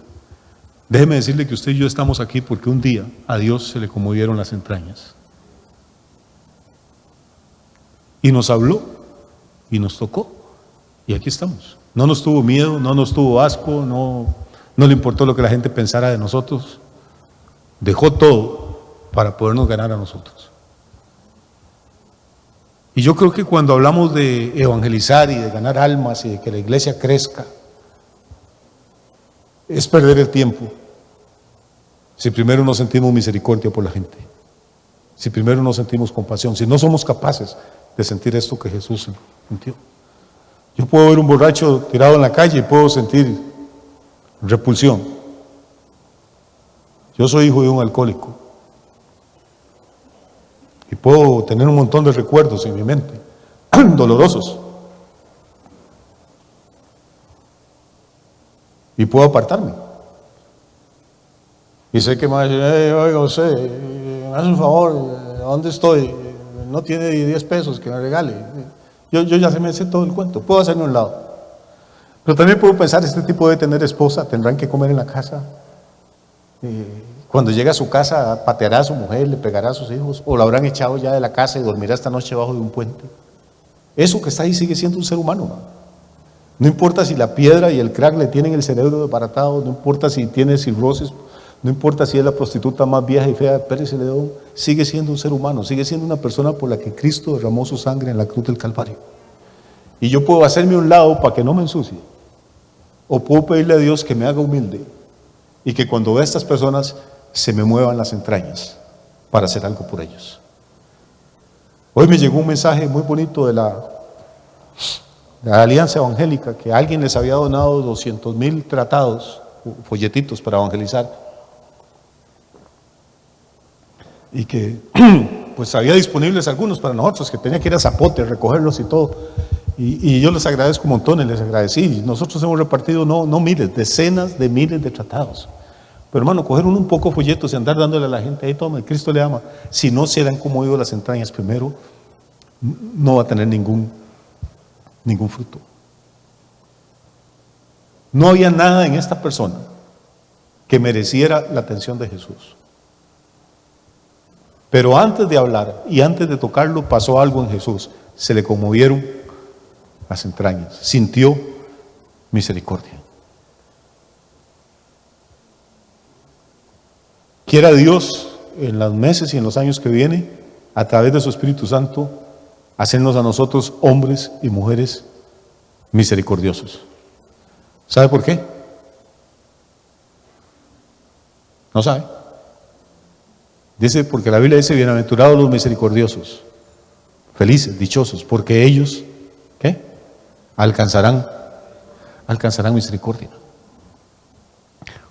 Déjeme decirle que usted y yo estamos aquí porque un día a Dios se le conmovieron las entrañas. Y nos habló y nos tocó. Y aquí estamos. No nos tuvo miedo, no nos tuvo asco, no le importó lo que la gente pensara de nosotros. Dejó todo para podernos ganar a nosotros. Y yo creo que cuando hablamos de evangelizar y de ganar almas y de que la iglesia crezca, es perder el tiempo si primero no sentimos misericordia por la gente, si primero no sentimos compasión, si no somos capaces de sentir esto que Jesús sintió. Yo puedo ver un borracho tirado en la calle y puedo sentir repulsión. Yo soy hijo de un alcohólico y puedo tener un montón de recuerdos en mi mente, dolorosos, y puedo apartarme. Y sé que me va a decir, oiga usted, me hace un favor, ¿dónde estoy? No tiene 10 pesos que me regale. Yo ya se me sé todo el cuento, puedo hacerme a un lado. Pero también puedo pensar, este tipo debe tener esposa, tendrán que comer en la casa. Cuando llega a su casa, pateará a su mujer, le pegará a sus hijos, o la habrán echado ya de la casa y dormirá esta noche bajo de un puente. Eso que está ahí sigue siendo un ser humano, ¿no? No importa si la piedra y el crack le tienen el cerebro desbaratado, no importa si tiene cirrosis, no importa si es la prostituta más vieja y fea de Pérez Celedón, sigue siendo un ser humano, sigue siendo una persona por la que Cristo derramó su sangre en la cruz del Calvario. Y yo puedo hacerme a un lado para que no me ensucie, o puedo pedirle a Dios que me haga humilde y que cuando vea a estas personas se me muevan las entrañas para hacer algo por ellos. Hoy me llegó un mensaje muy bonito de la Alianza Evangélica, que alguien les había donado 200,000 tratados, folletitos para evangelizar, y que pues había disponibles algunos para nosotros, que tenía que ir a Zapote, recogerlos y todo, y yo les agradezco montones, les agradecí. Nosotros hemos repartido no miles, decenas de miles de tratados. Pero hermano, coger un poco folletos y andar dándole a la gente, ahí toma, Cristo le ama, si no se le han conmovido las entrañas primero, no va a tener ningún fruto. No había nada en esta persona que mereciera la atención de Jesús. Pero antes de hablar y antes de tocarlo, pasó algo en Jesús. Se le conmovieron las entrañas, sintió misericordia. Quiera Dios en los meses y en los años que vienen, a través de su Espíritu Santo, hacernos a nosotros hombres y mujeres misericordiosos. ¿Sabe por qué? ¿No sabe? Dice, porque la Biblia dice, bienaventurados los misericordiosos, felices, dichosos, porque ellos, ¿qué? Alcanzarán misericordia.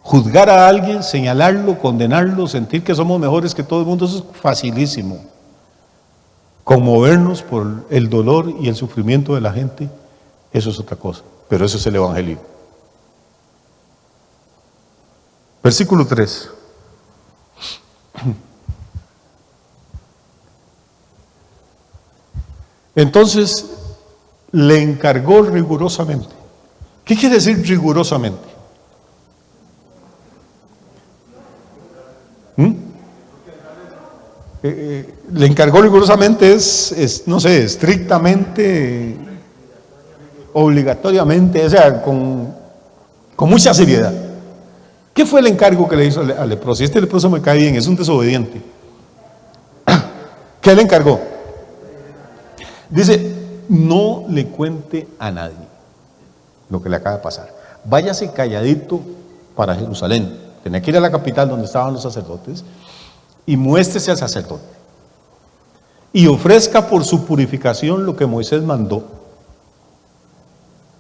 Juzgar a alguien, señalarlo, condenarlo, sentir que somos mejores que todo el mundo, eso es facilísimo. Conmovernos por el dolor y el sufrimiento de la gente, eso es otra cosa, pero eso es el Evangelio. Versículo 3. Entonces le encargó rigurosamente. ¿Qué quiere decir rigurosamente? Le encargó rigurosamente es, no sé, estrictamente, obligatoriamente, o sea, con mucha seriedad. ¿Qué fue el encargo que le hizo al leproso? Y este leproso me cae bien, es un desobediente. ¿Qué le encargó? Dice, no le cuente a nadie lo que le acaba de pasar. Váyase calladito para Jerusalén. Tenía que ir a la capital donde estaban los sacerdotes y muéstrese al sacerdote. Y ofrezca por su purificación lo que Moisés mandó.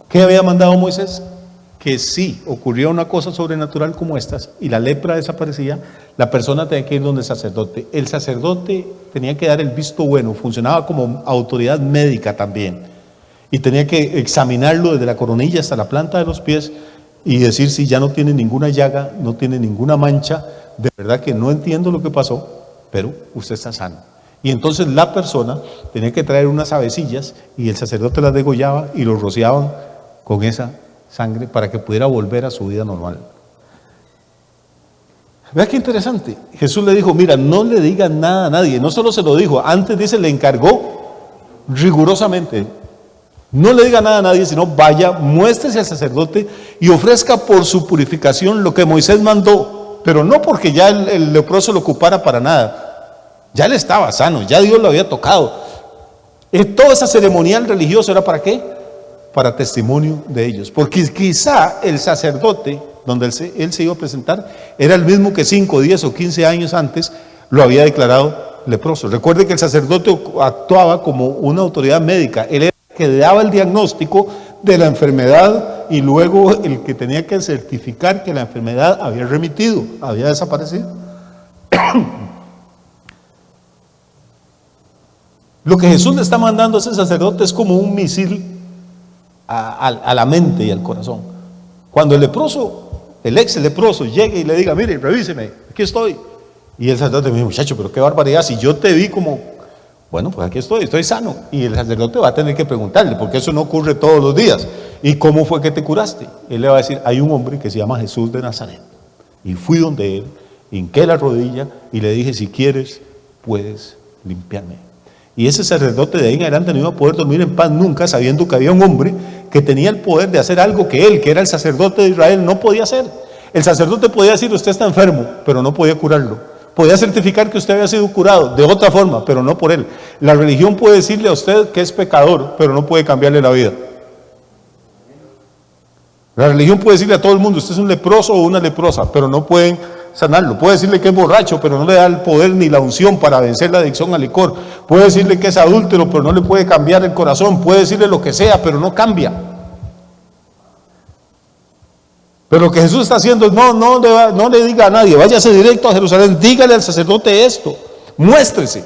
¿Qué había mandado Moisés? que si ocurría una cosa sobrenatural como estas y la lepra desaparecía, la persona tenía que ir donde el sacerdote. El sacerdote tenía que dar el visto bueno, funcionaba como autoridad médica también. Y tenía que examinarlo desde la coronilla hasta la planta de los pies y decir si ya no tiene ninguna llaga, no tiene ninguna mancha. De verdad que no entiendo lo que pasó, pero usted está sano. Y entonces la persona tenía que traer unas avecillas y el sacerdote las degollaba y los rociaban con esa sangre para que pudiera volver a su vida normal. Vea qué interesante. Jesús le dijo, mira, no le digas nada a nadie. No solo se lo dijo, antes dice, le encargó rigurosamente. No le diga nada a nadie, sino vaya, muéstrese al sacerdote y ofrezca por su purificación lo que Moisés mandó, pero no porque ya el leproso lo ocupara para nada. Ya él estaba sano, ya Dios lo había tocado. Todo ese ceremonial religioso era ¿para qué? Para testimonio de ellos, porque quizá el sacerdote donde él se iba a presentar era el mismo que 5, 10 o 15 años antes lo había declarado leproso. Recuerde que el sacerdote actuaba como una autoridad médica, él era el que daba el diagnóstico de la enfermedad y luego el que tenía que certificar que la enfermedad había remitido, había desaparecido. Lo que Jesús le está mandando a ese sacerdote es como un misil a la mente y al corazón. Cuando el leproso, el ex leproso, llegue y le diga, mire, revíseme, aquí estoy. Y el sacerdote me dice, muchacho, pero qué barbaridad, si yo te vi como, bueno, pues aquí estoy sano. Y el sacerdote va a tener que preguntarle, porque eso no ocurre todos los días. ¿Y cómo fue que te curaste? Él le va a decir, hay un hombre que se llama Jesús de Nazaret. Y fui donde él, hinqué la rodilla y le dije, si quieres, puedes limpiarme. Y ese sacerdote de ahí en adelante no iba a poder dormir en paz nunca, sabiendo que había un hombre que tenía el poder de hacer algo que él, que era el sacerdote de Israel, no podía hacer. El sacerdote podía decir, usted está enfermo, pero no podía curarlo. Podía certificar que usted había sido curado de otra forma, pero no por él. La religión puede decirle a usted que es pecador, pero no puede cambiarle la vida. La religión puede decirle a todo el mundo, usted es un leproso o una leprosa, pero no pueden sanarlo. Puede decirle que es borracho, pero no le da el poder ni la unción para vencer la adicción al licor. Puede decirle que es adúltero, pero no le puede cambiar el corazón. Puede decirle lo que sea, pero no cambia. Pero lo que Jesús está haciendo es, no le diga a nadie, váyase directo a Jerusalén, dígale al sacerdote esto, muéstrese.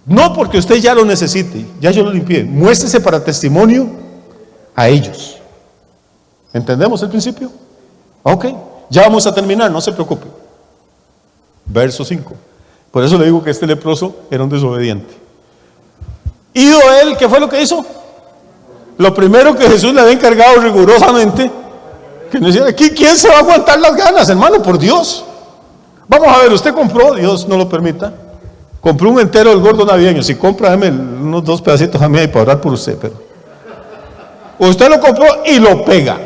No porque usted ya lo necesite, ya yo lo limpié, muéstrese para testimonio a ellos. ¿Entendemos el principio? Ok. Ya vamos a terminar, no se preocupe. Verso 5. Por eso le digo que este leproso era un desobediente. Ido él, ¿qué fue lo que hizo? Lo primero que Jesús le había encargado rigurosamente, que no decía, aquí, ¿quién se va a aguantar las ganas, hermano? Por Dios. Vamos a ver, usted compró, Dios no lo permita, compró un entero del gordo navideño. Si compra, déme unos 2 pedacitos a mí ahí para orar por usted, pero usted lo compró y lo pega.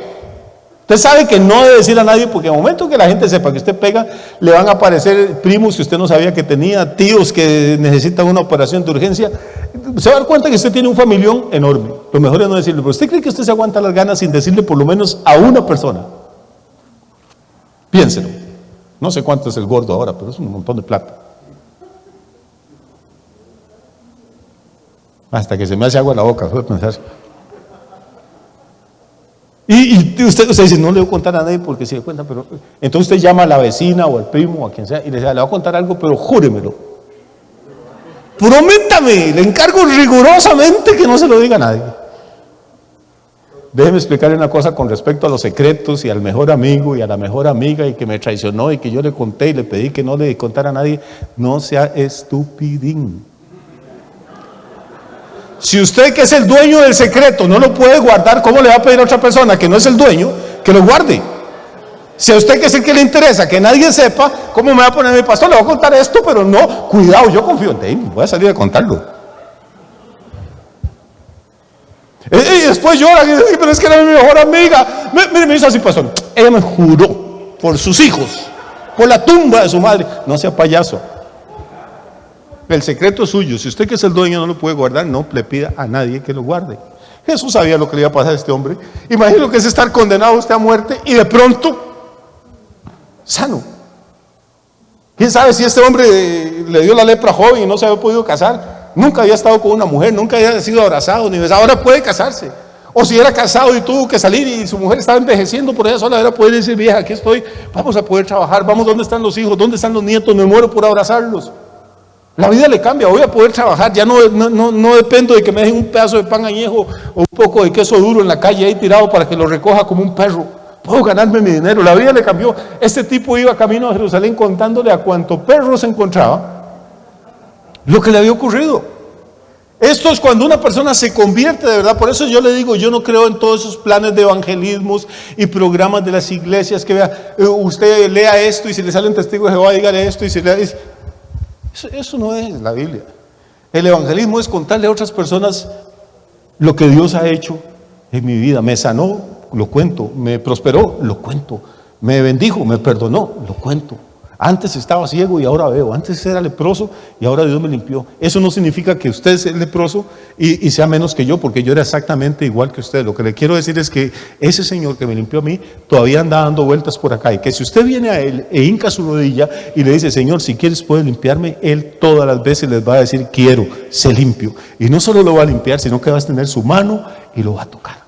Usted sabe que no debe decir a nadie, porque en el momento que la gente sepa que usted pega, le van a aparecer primos que usted no sabía que tenía, tíos que necesitan una operación de urgencia. Se va a dar cuenta que usted tiene un familión enorme. Lo mejor es no decirle, pero ¿usted cree que usted se aguanta las ganas sin decirle por lo menos a una persona? Piénselo. No sé cuánto es el gordo ahora, pero es un montón de plata. Hasta que se me hace agua en la boca, solo pensar. Y usted dice, no le voy a contar a nadie porque se da cuenta, pero entonces usted llama a la vecina o al primo o a quien sea y le dice, le voy a contar algo, pero júremelo. Prométame, le encargo rigurosamente que no se lo diga a nadie. Déjeme explicarle una cosa con respecto a los secretos y al mejor amigo y a la mejor amiga y que me traicionó y que yo le conté y le pedí que no le contara a nadie. No sea estupidín. Si usted, que es el dueño del secreto, no lo puede guardar, ¿cómo le va a pedir a otra persona que no es el dueño que lo guarde? Si a usted, que es el que le interesa que nadie sepa, ¿cómo me va a poner mi pastor? Le voy a contar esto, pero no, cuidado, yo confío en él, voy a salir a contarlo. Y después llora y dice, pero es que era mi mejor amiga. Mire, me hizo así, pastor. Ella me juró por sus hijos, por la tumba de su madre. No sea payaso. El secreto es suyo. Si usted, que es el dueño, no lo puede guardar, no le pida a nadie que lo guarde. Jesús sabía lo que le iba a pasar a este hombre. Imagínate lo que es estar condenado usted a muerte y de pronto sano. ¿Quién sabe si este hombre le dio la lepra joven y no se había podido casar? Nunca había estado con una mujer, nunca había sido abrazado ni besado. Ahora puede casarse. O si era casado y tuvo que salir y su mujer estaba envejeciendo por ella sola, era poder decir, vieja, aquí estoy, vamos a poder trabajar, vamos, ¿dónde están los hijos? ¿Dónde están los nietos? Me muero por abrazarlos. La vida le cambia, voy a poder trabajar, ya no dependo de que me dejen un pedazo de pan añejo o un poco de queso duro en la calle ahí tirado para que lo recoja como un perro. Puedo ganarme mi dinero, la vida le cambió. Este tipo iba camino a Jerusalén contándole a cuánto perro se encontraba lo que le había ocurrido. Esto es cuando una persona se convierte de verdad. Por eso yo le digo, yo no creo en todos esos planes de evangelismos y programas de las iglesias que vea, usted lea esto y si le salen testigos de Jehová, dígale esto y si le... Eso no es la Biblia. El evangelismo es contarle a otras personas lo que Dios ha hecho en mi vida. Me sanó, lo cuento. Me prosperó, lo cuento. Me bendijo, me perdonó, lo cuento. Antes estaba ciego y ahora veo. Antes era leproso y ahora Dios me limpió. Eso no significa que usted sea leproso y sea menos que yo, porque yo era exactamente igual que usted. Lo que le quiero decir es que ese Señor que me limpió a mí todavía anda dando vueltas por acá. Y que si usted viene a Él e hinca su rodilla y le dice, Señor, si quieres puedes limpiarme, Él todas las veces les va a decir, quiero, sé limpio. Y no solo lo va a limpiar, sino que va a extender su mano y lo va a tocar.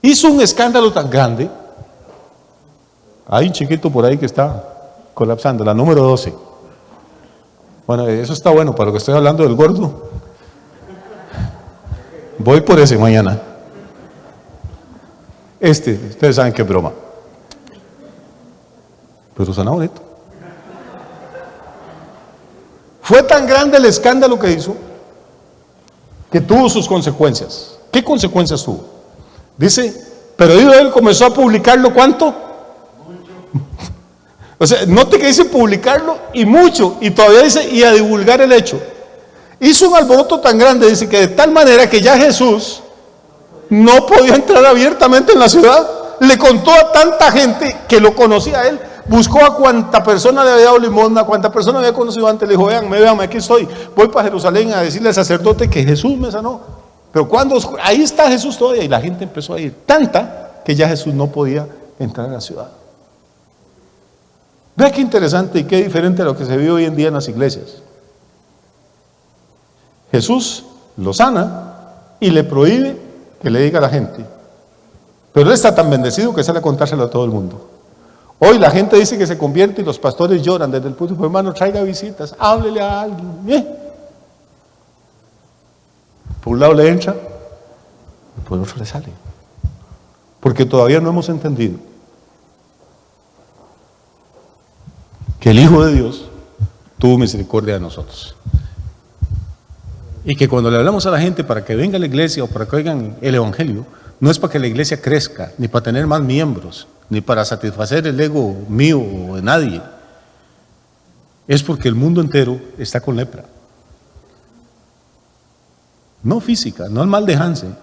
Hizo un escándalo tan grande. Hay un chiquito por ahí que está colapsando, la número 12. Bueno, eso está bueno para lo que estoy hablando del gordo. Voy por ese mañana. Ustedes saben que es broma. Pero suena bonito. Fue tan grande el escándalo que hizo que tuvo sus consecuencias. ¿Qué consecuencias tuvo? Dice, pero él comenzó a publicarlo, ¿cuánto? O sea, note que dice publicarlo y mucho, y todavía dice y a divulgar el hecho. Hizo un alboroto tan grande, dice que de tal manera que ya Jesús no podía entrar abiertamente en la ciudad. Le contó a tanta gente que lo conocía a él, buscó a cuanta persona le había dado limosna, a cuanta persona había conocido antes, le dijo, véanme, aquí estoy, voy para Jerusalén a decirle al sacerdote que Jesús me sanó. Pero cuando ahí está Jesús todavía, y la gente empezó a ir, tanta que ya Jesús no podía entrar a la ciudad. Vea qué interesante y qué diferente a lo que se vive hoy en día en las iglesias. Jesús lo sana y le prohíbe que le diga a la gente. Pero él está tan bendecido que sale a contárselo a todo el mundo. Hoy la gente dice que se convierte y los pastores lloran desde el púlpito, hermano, traiga visitas, háblele a alguien. Por un lado le entra y por el otro le sale. Porque todavía no hemos entendido que el Hijo de Dios tuvo misericordia de nosotros. Y que cuando le hablamos a la gente para que venga a la iglesia o para que oigan el Evangelio, no es para que la iglesia crezca, ni para tener más miembros, ni para satisfacer el ego mío o de nadie. Es porque el mundo entero está con lepra. No física, no el mal de Hansen,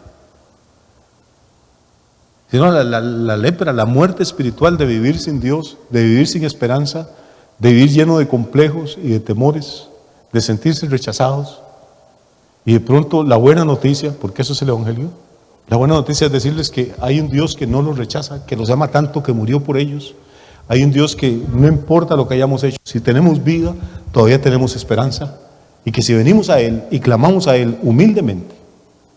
sino la lepra, la muerte espiritual de vivir sin Dios, de vivir sin esperanza, de vivir lleno de complejos y de temores, de sentirse rechazados. Y de pronto la buena noticia, porque eso es el Evangelio, la buena noticia es decirles que hay un Dios que no los rechaza, que los ama tanto que murió por ellos. Hay un Dios que no importa lo que hayamos hecho, si tenemos vida, todavía tenemos esperanza. Y que si venimos a Él y clamamos a Él humildemente,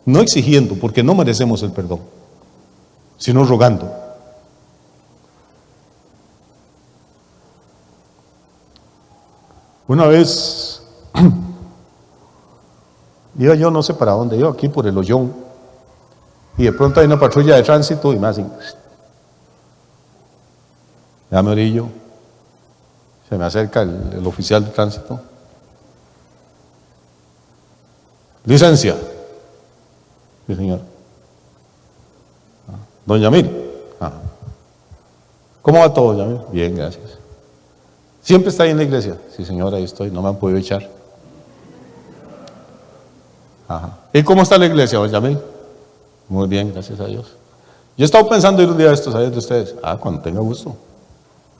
no exigiendo, porque no merecemos el perdón, sino rogando. Una vez iba yo no sé para dónde, iba aquí por el Hoyón, y de pronto hay una patrulla de tránsito y me hacen, ya me orillo, se me acerca el oficial de tránsito. Licencia. Sí, señor. Don Yamil. ¿Cómo va todo, Yamil? Bien, gracias. ¿Siempre está ahí en la iglesia? Sí, señor, ahí estoy, no me han podido echar. Ajá. ¿Y cómo está la iglesia, don Yamil? Muy bien, gracias a Dios. Yo he estado pensando ir un día de estos, ¿sabes de ustedes? Cuando tenga gusto.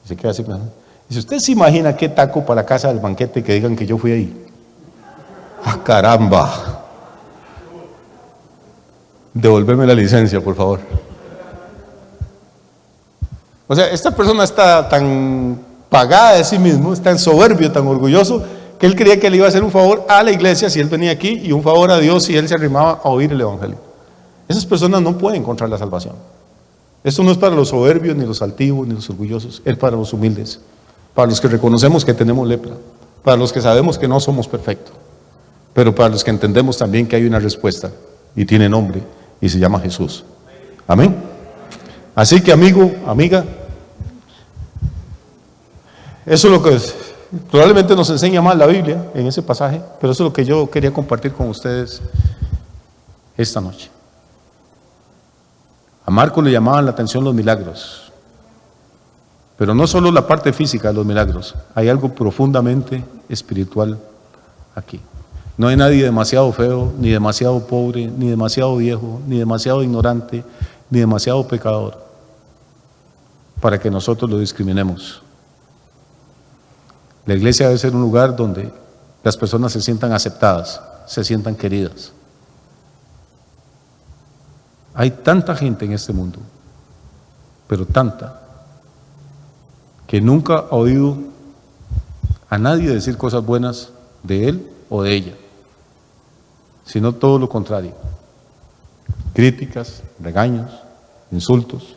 Y se queda así pensando. Y si usted se imagina qué taco para la casa del banquete que digan que yo fui ahí. Caramba. Devolverme la licencia, por favor. O sea, esta persona está tan pagada de sí mismo, es tan soberbio, tan orgulloso, que él creía que le iba a hacer un favor a la iglesia si él venía aquí y un favor a Dios si él se arrimaba a oír el Evangelio. Esas personas no pueden encontrar la salvación. Esto no es para los soberbios, ni los altivos, ni los orgullosos. Es para los humildes, para los que reconocemos que tenemos lepra, para los que sabemos que no somos perfectos, pero para los que entendemos también que hay una respuesta y tiene nombre y se llama Jesús. Amén. Así que, amigo, amiga, eso es lo que probablemente nos enseña más la Biblia en ese pasaje, pero eso es lo que yo quería compartir con ustedes esta noche. A Marco le llamaban la atención los milagros, pero no solo la parte física de los milagros, hay algo profundamente espiritual aquí. No hay nadie demasiado feo, ni demasiado pobre, ni demasiado viejo, ni demasiado ignorante, ni demasiado pecador, para que nosotros lo discriminemos. La iglesia debe ser un lugar donde las personas se sientan aceptadas, se sientan queridas. Hay tanta gente en este mundo, pero tanta, que nunca ha oído a nadie decir cosas buenas de él o de ella, sino todo lo contrario. Críticas, regaños, insultos.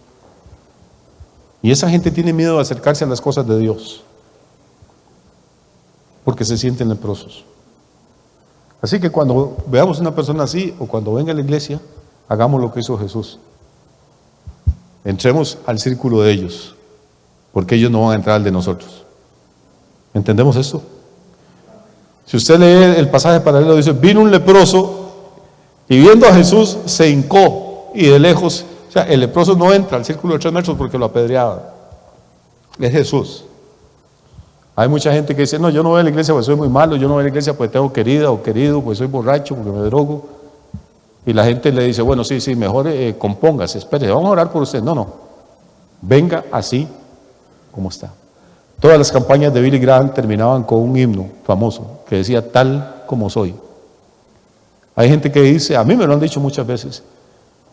Y esa gente tiene miedo de acercarse a las cosas de Dios, porque se sienten leprosos. Así que cuando veamos una persona así, o cuando venga a la iglesia, hagamos lo que hizo Jesús. Entremos al círculo de ellos, porque ellos no van a entrar al de nosotros. ¿Entendemos esto? Si usted lee el pasaje paralelo, dice: vino un leproso y viendo a Jesús se hincó, y de lejos, o sea, el leproso no entra al círculo de 3 metros porque lo apedreaban. Es Jesús. Hay mucha gente que dice: no, yo no voy a la iglesia porque soy muy malo, yo no voy a la iglesia porque tengo querida o querido, porque soy borracho, porque me drogo. Y la gente le dice: bueno, sí, mejor compóngase, espere, vamos a orar por usted. No, no, venga así como está. Todas las campañas de Billy Graham terminaban con un himno famoso que decía: tal como soy. Hay gente que dice, a mí me lo han dicho muchas veces: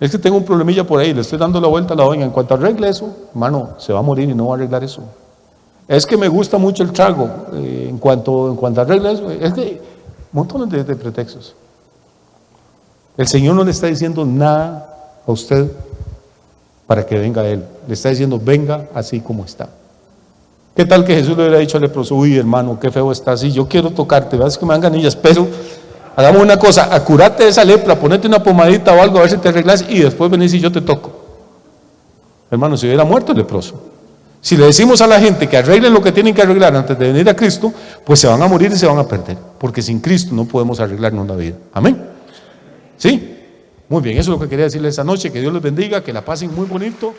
es que tengo un problemilla por ahí, le estoy dando la vuelta a la doña, en cuanto arregle eso, hermano, se va a morir y no va a arreglar eso. Es que me gusta mucho el trago, en cuanto arregle eso, es que montones de pretextos. El Señor no le está diciendo nada a usted para que venga a Él, le está diciendo: venga así como está. ¿Qué tal que Jesús le hubiera dicho al leproso: uy, hermano, qué feo estás, sí, yo quiero tocarte, ves que me dan ganillas, pero hagamos una cosa, acurate de esa lepra, ponete una pomadita o algo a ver si te arreglas y después venís y yo te toco? Hermano, si hubiera muerto el leproso. Si le decimos a la gente que arreglen lo que tienen que arreglar antes de venir a Cristo, pues se van a morir y se van a perder, porque sin Cristo no podemos arreglarnos la vida. Amén. ¿Sí? Muy bien, eso es lo que quería decirles esta noche. Que Dios les bendiga, que la pasen muy bonito.